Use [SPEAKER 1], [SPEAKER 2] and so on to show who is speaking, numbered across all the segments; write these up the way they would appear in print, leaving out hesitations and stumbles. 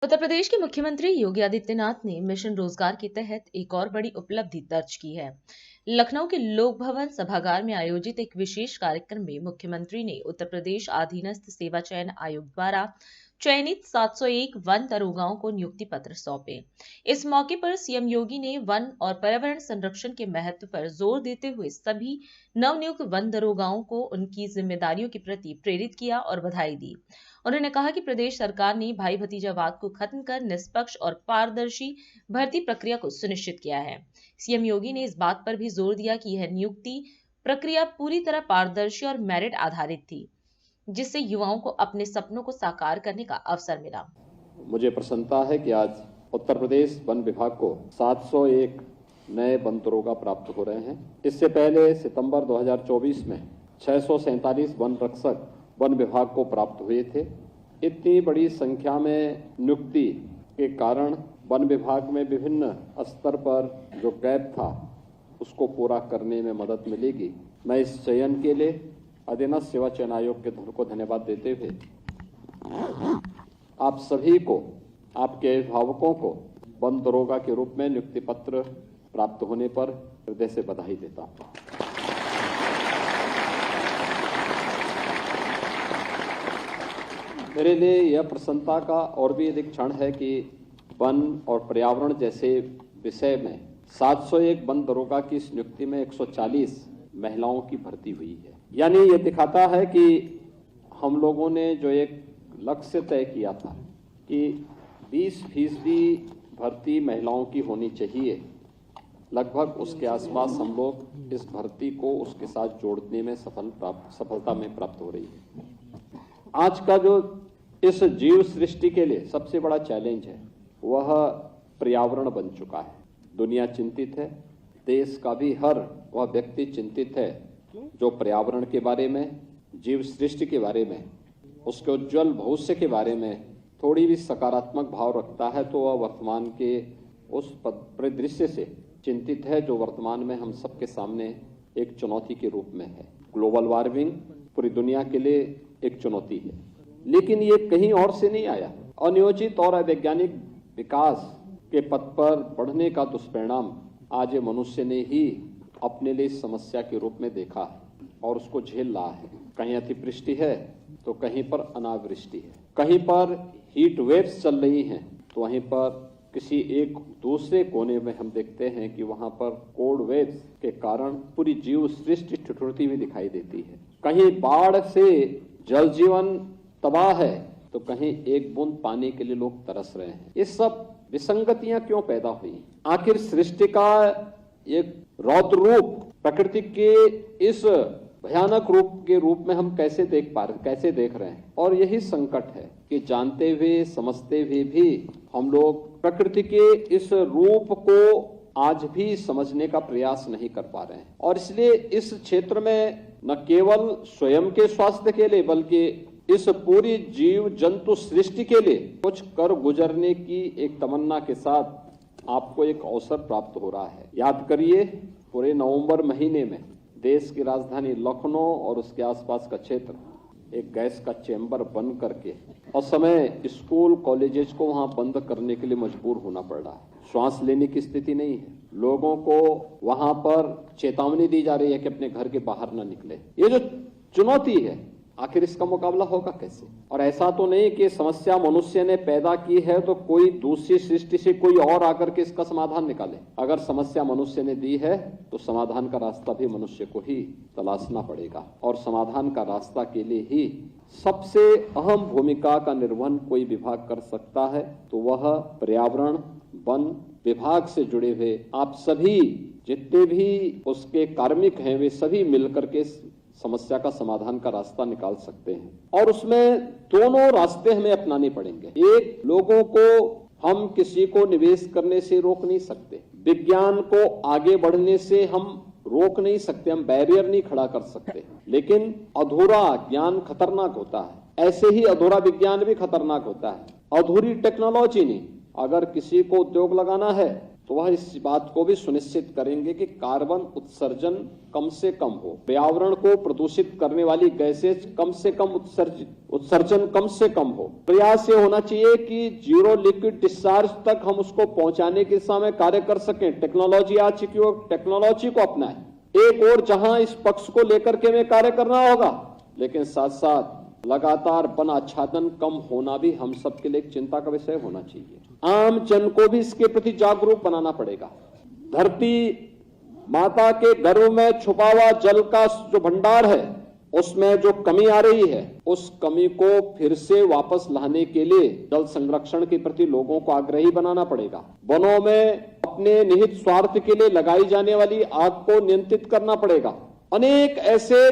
[SPEAKER 1] उत्तर प्रदेश के मुख्यमंत्री योगी आदित्यनाथ ने मिशन रोजगार के तहत एक और बड़ी उपलब्धि दर्ज की है। लखनऊ के लोक भवन सभागार में आयोजित एक विशेष कार्यक्रम में मुख्यमंत्री ने उत्तर प्रदेश अधीनस्थ सेवा चयन आयोग द्वारा चयनित 701 वन दरोगाओं को नियुक्ति पत्र सौंपे। इस मौके पर सीएम योगी ने वन और पर्यावरण संरक्षण के महत्व पर जोर देते हुए सभी नवनियुक्त वन दरोगाओं को उनकी जिम्मेदारियों के प्रति प्रेरित किया और बधाई दी। उन्होंने कहा कि प्रदेश सरकार ने भाई भतीजावाद को खत्म कर निष्पक्ष और पारदर्शी भर्ती प्रक्रिया को सुनिश्चित किया है। सीएम योगी ने इस बात पर भी जोर दिया कि यह नियुक्ति प्रक्रिया पूरी तरह पारदर्शी और मेरिट आधारित थी, जिससे युवाओं को अपने सपनों को साकार करने का अवसर मिला।
[SPEAKER 2] मुझे प्रसन्नता है कि आज उत्तर प्रदेश वन विभाग को 701 नए वन दरोगा प्राप्त हो रहे हैं। इससे पहले सितंबर 2024 में 647 वन रक्षक वन विभाग को प्राप्त हुए थे। इतनी बड़ी संख्या में नियुक्ति के कारण वन विभाग में विभिन्न स्तर पर जो गैप था उसको पूरा करने में मदद मिलेगी। मैं इस चयन के लिए अधीनस्थ सेवा चयन आयोग के को धन्यवाद देते हुए आप सभी को, आपके अभिभावकों को वन दरोगा के रूप में नियुक्ति पत्र प्राप्त होने पर हृदय से बधाई देता हूं। मेरे लिए यह प्रसन्नता का और भी अधिक क्षण है कि वन और पर्यावरण जैसे विषय में 701 वन दरोगा की इस नियुक्ति में 140 महिलाओं की भर्ती हुई है। यानी ये दिखाता है कि हम लोगों ने जो एक लक्ष्य तय किया था कि 20% भर्ती महिलाओं की होनी चाहिए, लगभग उसके आसपास हम लोग इस भर्ती को उसके साथ जोड़ने में सफलता में प्राप्त हो रही है। आज का जो इस जीव सृष्टि के लिए सबसे बड़ा चैलेंज है वह पर्यावरण बन चुका है। दुनिया चिंतित है, देश का भी हर वह व्यक्ति चिंतित है जो पर्यावरण के बारे में, जीव सृष्टि के बारे में, उसके उज्जवल भविष्य के बारे में थोड़ी भी सकारात्मक भाव रखता है तो वह वर्तमान के उस परिदृश्य से चिंतित है जो वर्तमान में हम सबके सामने एक चुनौती के रूप में है। ग्लोबल वार्मिंग पूरी दुनिया के लिए एक चुनौती है, लेकिन ये कहीं और से नहीं आया। अनियोजित और अवैज्ञानिक विकास के पथ पर बढ़ने का दुष्परिणाम आज ये मनुष्य ने ही अपने लिए समस्या के रूप में देखा है और उसको झेल रहा है। कहीं अतिवृष्टि है तो कहीं पर अनावृष्टि है, कहीं पर हीट वेव्स चल रही हैं तो वहीं पर किसी एक दूसरे कोने में हम देखते हैं कि वहां पर कोल्ड वेव्स के कारण पूरी जीव सृष्टि ठिठुरती हुई दिखाई देती है। कहीं बाढ़ से जल जीवन तबाह है तो कहीं एक बूंद पानी के लिए लोग तरस रहे हैं। ये सब विसंगतियां क्यों पैदा हुई? आखिर सृष्टि का एक रौद्र रूप, प्रकृति के इस भयानक रूप के रूप में हम कैसे देख रहे हैं? और यही संकट है कि जानते हुए समझते हुए भी हम लोग प्रकृति के इस रूप को आज भी समझने का प्रयास नहीं कर पा रहे हैं। और इसलिए इस क्षेत्र में न केवल स्वयं के स्वास्थ्य के लिए बल्कि इस पूरी जीव जंतु सृष्टि के लिए कुछ कर गुजरने की एक तमन्ना के साथ आपको एक अवसर प्राप्त हो रहा है। याद करिए, पूरे नवंबर महीने में देश की राजधानी लखनऊ और उसके आसपास का क्षेत्र एक गैस का चेंबर बंद करके और समय स्कूल कॉलेजेस को वहां बंद करने के लिए मजबूर होना पड़ रहा है। श्वास लेने की स्थिति नहीं है। लोगों को वहां पर चेतावनी दी जा रही है कि अपने घर के बाहर न निकले। ये जो चुनौती है, आखिर इसका मुकाबला होगा कैसे? और ऐसा तो नहीं कि समस्या मनुष्य ने पैदा की है तो कोई दूसरी सृष्टि से कोई और आकर के इसका समाधान निकाले। अगर समस्या मनुष्य ने दी है तो समाधान का रास्ता भी मनुष्य को ही तलाशना पड़ेगा और समाधान का रास्ता के लिए ही सबसे अहम भूमिका का निर्वहन कोई विभाग कर सकता है तो वह पर्यावरण वन विभाग से जुड़े हुए आप सभी जितने भी उसके कार्मिक हैं वे सभी मिलकर के समस्या का समाधान का रास्ता निकाल सकते हैं। और उसमें दोनों रास्ते हमें अपनाने पड़ेंगे। एक, लोगों को हम किसी को निवेश करने से रोक नहीं सकते, विज्ञान को आगे बढ़ने से हम रोक नहीं सकते, हम बैरियर नहीं खड़ा कर सकते, लेकिन अधूरा ज्ञान खतरनाक होता है। ऐसे ही अधूरा विज्ञान भी खतरनाक होता है। अधूरी टेक्नोलॉजी नहीं, अगर किसी को उद्योग लगाना है तो वह इस बात को भी सुनिश्चित करेंगे कि कार्बन उत्सर्जन कम से कम हो, पर्यावरण को प्रदूषित करने वाली गैसेज कम से कम उत्सर्जन कम से कम हो। प्रयास ये होना चाहिए कि जीरो लिक्विड डिस्चार्ज तक हम उसको पहुंचाने की दिशा में कार्य कर सकें। टेक्नोलॉजी आ चुकी हो, टेक्नोलॉजी को अपनाएं। एक और जहां इस पक्ष को लेकर के हमें कार्य करना होगा, लेकिन साथ साथ लगातार वन आच्छादन कम होना भी हम सबके लिए एक चिंता का विषय होना चाहिए। आम जन को भी इसके प्रति जागरूक बनाना पड़ेगा। धरती माता के गर्भ में छुपा हुआ जल का जो भंडार है, उसमें जो कमी आ रही है, उस कमी को फिर से वापस लाने के लिए जल संरक्षण के प्रति लोगों को आग्रही बनाना पड़ेगा। वनों में अपने निहित स्वार्थ के लिए लगाई जाने वाली आग को नियंत्रित करना पड़ेगा। अनेक ऐसे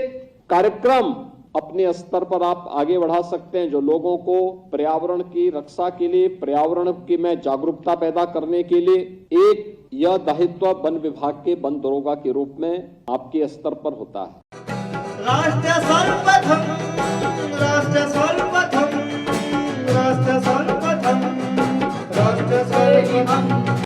[SPEAKER 2] कार्यक्रम अपने स्तर पर आप आगे बढ़ा सकते हैं जो लोगों को पर्यावरण की रक्षा के लिए, पर्यावरण की में जागरूकता पैदा करने के लिए एक यह दायित्व वन विभाग के वन दरोगा के रूप में आपके स्तर पर होता है।
[SPEAKER 3] राष्ट्र सर्वप्रथम, राष्ट्र सर्वप्रथम, राष्ट्र सर्वप्रथम, राष्ट्र सर्वप्रथम।